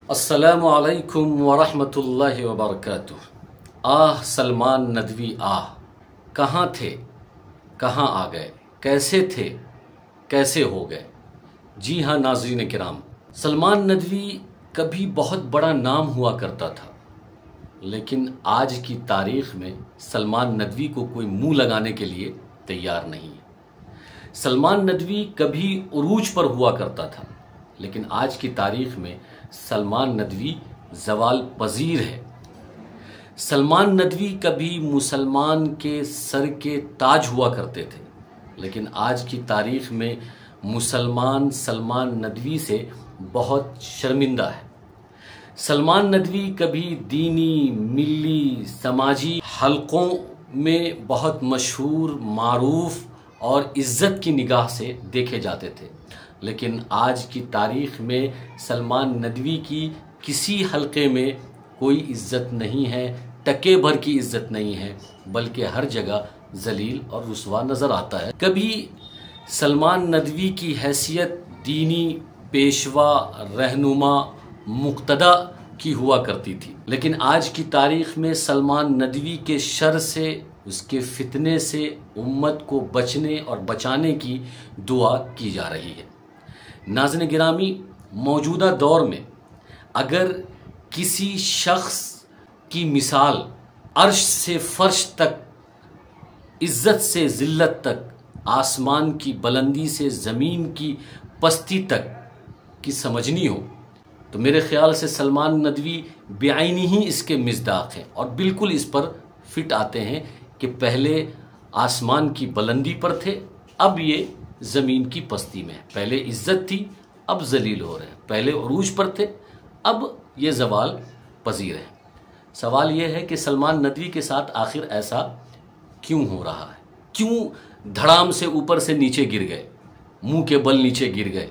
अस्सलामु अलैकुम वरहमतुल्लाहि वबरकातुह। आह सलमान नदवी आह, कहाँ थे कहाँ आ गए, कैसे थे कैसे हो गए। जी हाँ नाज़रीन किराम, सलमान नदवी कभी बहुत बड़ा नाम हुआ करता था, लेकिन आज की तारीख़ में सलमान नदवी को कोई मुंह लगाने के लिए तैयार नहीं है। सलमान नदवी कभी उरूज पर हुआ करता था, लेकिन आज की तारीख़ में सलमान नदवी ज़वाल पजीर है। सलमान नदवी कभी मुसलमान के सर के ताज हुआ करते थे, लेकिन आज की तारीख़ में मुसलमान सलमान नदवी से बहुत शर्मिंदा है। सलमान नदवी कभी दीनी मिली समाजी हलकों में बहुत मशहूर मारूफ और इज़्ज़त की निगाह से देखे जाते थे, लेकिन आज की तारीख़ में सलमान नदवी की किसी हलके में कोई इज़्ज़त नहीं है, टके भर की इज़्ज़त नहीं है, बल्कि हर जगह जलील और रुसवा नज़र आता है। कभी सलमान नदवी की हैसियत दीनी पेशवा रहनुमा मुक्तदा की हुआ करती थी, लेकिन आज की तारीख़ में सलमान नदवी के शर से, उसके फितने से उम्मत को बचने और बचाने की दुआ की जा रही है। नाज़रीन गिरामी, मौजूदा दौर में अगर किसी शख्स की मिसाल अर्श से फ़र्श तक, इज़्ज़त से ज़िल्लत तक, आसमान की बुलंदी से ज़मीन की पस्ती तक की समझनी हो, तो मेरे ख़्याल से सलमान नदवी बेआइनी ही इसके मिस्दाक़ हैं और बिल्कुल इस पर फिट आते हैं कि पहले आसमान की बुलंदी पर थे, अब ये ज़मीन की पस्ती में। पहले इज़्ज़त थी, अब जलील हो रहे हैं। पहले उरूज पर थे, अब ये ज़वाल पजीर हैं। सवाल ये है कि सलमान नदवी के साथ आखिर ऐसा क्यों हो रहा है, क्यों धड़ाम से ऊपर से नीचे गिर गए, मुंह के बल नीचे गिर गए।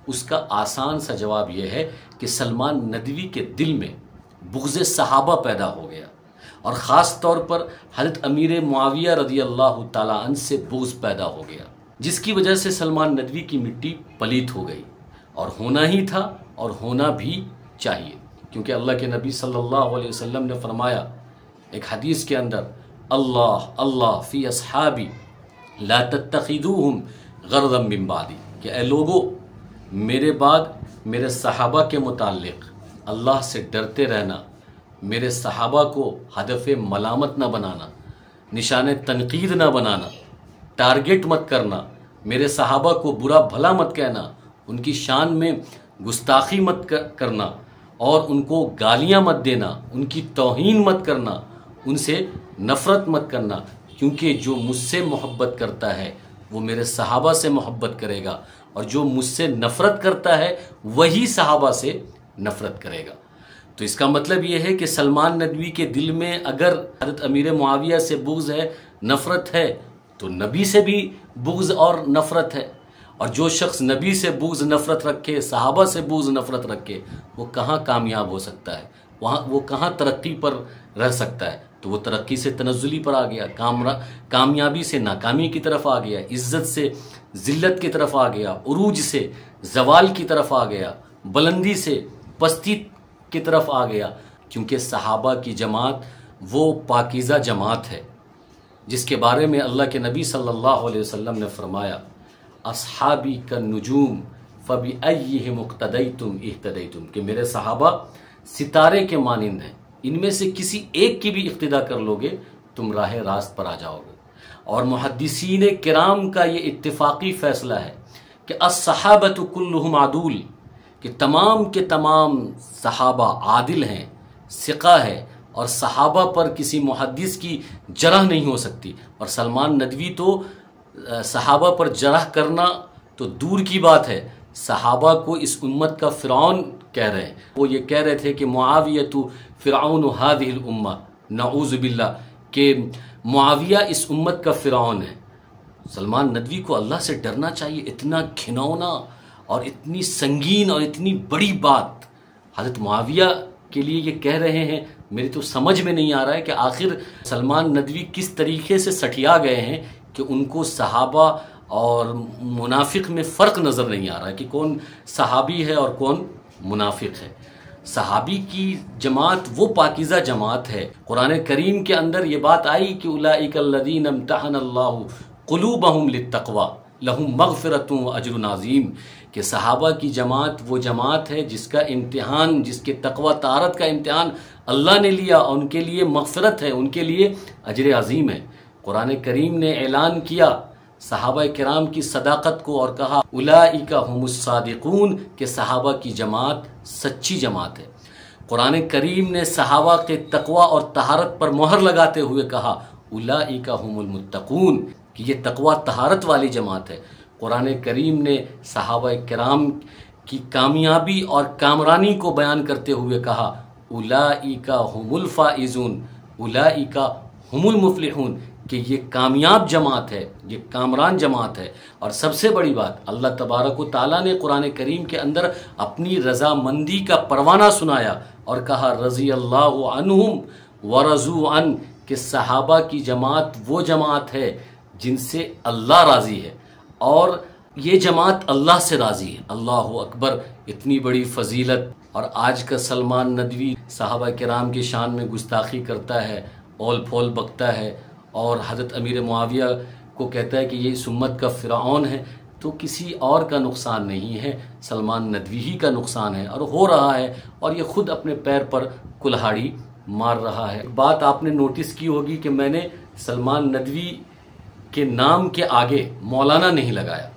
उसका आसान सा जवाब यह है कि सलमान नदवी के दिल में बुग़्ज़ सहाबा पैदा हो गया और ख़ास तौर पर हज़रत अमीर मुआविया रज़ी अल्लाह ताला अन्हु से बुग़्ज़ पैदा हो गया, जिसकी वजह से सलमान नदवी की मिट्टी पलीत हो गई। और होना ही था और होना भी चाहिए, क्योंकि अल्लाह के नबी सल्लल्लाहु अलैहि वसल्लम ने फरमाया एक हदीस के अंदर, अल्लाह अल्लाह फ़ी अस्हाबी ला तत्तखिदूहुम गर्दम मिन बादी, कि ए लोगो, मेरे बाद मेरे सहाबा के मुताल्लिक़ अल्लाह से डरते रहना, मेरे सहाबा को हदफ़ मलामत न बनाना, निशान तनकीद न बनाना, टारगेट मत करना, मेरे सहाबा को बुरा भला मत कहना, उनकी शान में गुस्ताखी मत करना और उनको गालियां मत देना, उनकी तौहीन मत करना, उनसे नफ़रत मत करना, क्योंकि जो मुझसे मोहब्बत करता है वो मेरे सहाबा से मोहब्बत करेगा और जो मुझसे नफ़रत करता है वही सहाबा से नफ़रत करेगा। तो इसका मतलब ये है कि सलमान नदवी के दिल में अगर हज़रत अमीर मुआविया से बुग़्ज़ है, नफ़रत है, तो नबी से भी बुग़्ज़ और नफ़रत है। और जो शख्स नबी से बुग़्ज़ नफ़रत रखे, सहाबा से बुग़्ज़ नफ़रत रखे, वो कहाँ कामयाब हो सकता है, वो कहाँ तरक्की पर रह सकता है। तो वो तरक्की से तनज़्ज़ुली पर आ गया, कामयाबी से नाकामी की तरफ आ गया, इज़्ज़त से ज़िल्लत की तरफ आ गया, उरूज से ज़वाल की तरफ आ गया, बुलंदी से पस्ती की तरफ आ गया। क्योंकि सहाबा की जमात वो पाकीज़ा जमात है जिसके बारे में अल्लाह के नबी सल्लल्लाहु अलैहि वसल्लम ने फरमाया, अस्हाबी का नुजूम फ़बिअय्यिहिम इक़्तदैतुम इह्तदैतुम, कि मेरे सहाबा सितारे के मानिंद हैं, इनमें से किसी एक की भी इक़्तिदा कर लोगे तुम राह रास्त पर आ जाओगे। और मुहद्दिसीन किराम का ये इत्तिफ़ाक़ी फ़ैसला है कि अस्सहाबतु कुल्लुहुम आदूल, कि तमाम के तमाम सहाबा आदिल हैं, सिक़ा है, और सहाबा पर किसी मुहद्दिस की जरह नहीं हो सकती। और सलमान नदवी तो सहाबा पर जरह करना तो दूर की बात है, सहाबा को इस उम्मत का फ़िरौन कह रहे हैं। वो ये कह रहे थे कि मुआवियतु फ़िरऔन हादिहिल उम्मा, नऊज़ु बिल्लाह, कि मुआविया इस उम्मत का फ़िरौन है। सलमान नदवी को अल्लाह से डरना चाहिए। इतना घिनौना और इतनी संगीन और इतनी बड़ी बात हज़रत मुआविया के लिए ये कह रहे हैं, मेरी तो समझ में नहीं आ रहा है कि आखिर सलमान नदवी किस तरीके से सठिया गए हैं कि उनको सहाबा और मुनाफिक में फ़र्क नज़र नहीं आ रहा है कि कौन सहाबी है और कौन मुनाफिक है। सहाबी की जमात वो पाकीज़ा जमात है। कुरान करीम के अंदर ये बात आई कि उलाइकल्लज़ीना इम्तहनल्लाहु क़ुलूबहुम लित्तक़वा लहुम मग़फ़िरतुन व अज्रुन अज़ीम, कि सहाबा की जमात वो जमात है जिसका इम्तिहान, जिसके तक़वा तारत का इम्तिहान अल्लाह ने लिया और उनके लिए मग़फ़िरत है, उनके लिए अजर अज़ीम है। कुरान करीम ने ऐलान किया सहाबा किराम की सदाकत को और कहा उलाइका हुमुस सादिक़ून, के सहाबा की जमात सच्ची जमात है। कुरान करीम ने सहाबा के तक़वा और तहारत पर मोहर लगाते हुए कहा उलाइका हुमुल मुत्तक़ून, कि ये तक़वा तहारत वाली जमात है। कुरान करीम ने सहाबा किराम की कामयाबी और कामरानी को बयान करते हुए कहा उलाइका हुमुल फ़ाइज़ून उलाइका हुमुल मुफ़्लिहून, कि ये कामयाब जमात है, ये कामरान जमात है। और सबसे बड़ी बात, अल्लाह तबारक व तआला ने कुरान करीम के अंदर अपनी रज़ामंदी का परवाना सुनाया और कहा रज़ी अल्लाहु अन्हुम व रज़ू अन, कि सहाबा की जमात वो जमात है जिनसे अल्लाह राज़ी है और ये जमात अल्लाह से राज़ी है। अल्लाह अकबर, इतनी बड़ी फजीलत। और आज का सलमान नदवी सहाबा किराम की शान में गुस्ताखी करता है, ओल फोल बकता है और हज़रत अमीर मुआविया को कहता है कि ये इस उम्मत का फ़िरऔन है, तो किसी और का नुकसान नहीं है, सलमान नदवी ही का नुकसान है और हो रहा है, और ये ख़ुद अपने पैर पर कुल्हाड़ी मार रहा है। बात आपने नोटिस की होगी कि मैंने सलमान नदवी के नाम के आगे मौलाना नहीं लगाया।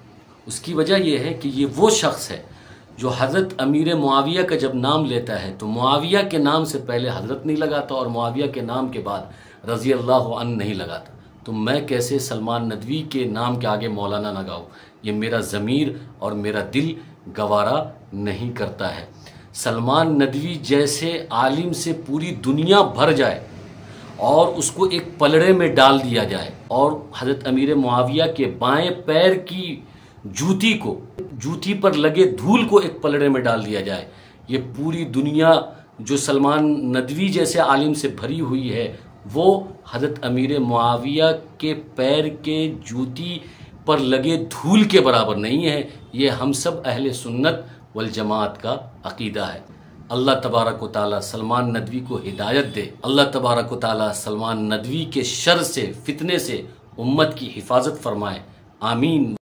उसकी वजह यह है कि ये वो शख्स है जो हज़रत अमीर मुआविया का जब नाम लेता है तो मुआविया के नाम से पहले हज़रत नहीं लगाता और मुआविया के नाम के बाद रज़ी अल्लाह अन नहीं लगाता। तो मैं कैसे सलमान नदवी के नाम के आगे मौलाना लगाऊँ? ये मेरा ज़मीर और मेरा दिल गवारा नहीं करता है। सलमान नदवी जैसे आलिम से पूरी दुनिया भर जाए और उसको एक पलड़े में डाल दिया जाए और हज़रत अमीर मुआविया के बाएं पैर की जूती पर लगे धूल को एक पलड़े में डाल दिया जाए, ये पूरी दुनिया जो सलमान नदवी जैसे आलिम से भरी हुई है वो हज़रत अमीर मुआविया के पैर के जूती पर लगे धूल के बराबर नहीं है। ये हम सब अहले सुन्नत वल जमात का अक़ीदा है। अल्लाह तबारक व तआला सलमान नदवी को हिदायत दे। अल्लाह तबारक व तआला सलमान नदवी के शर से, फितने से उम्मत की हिफाजत फरमाए। आमीन।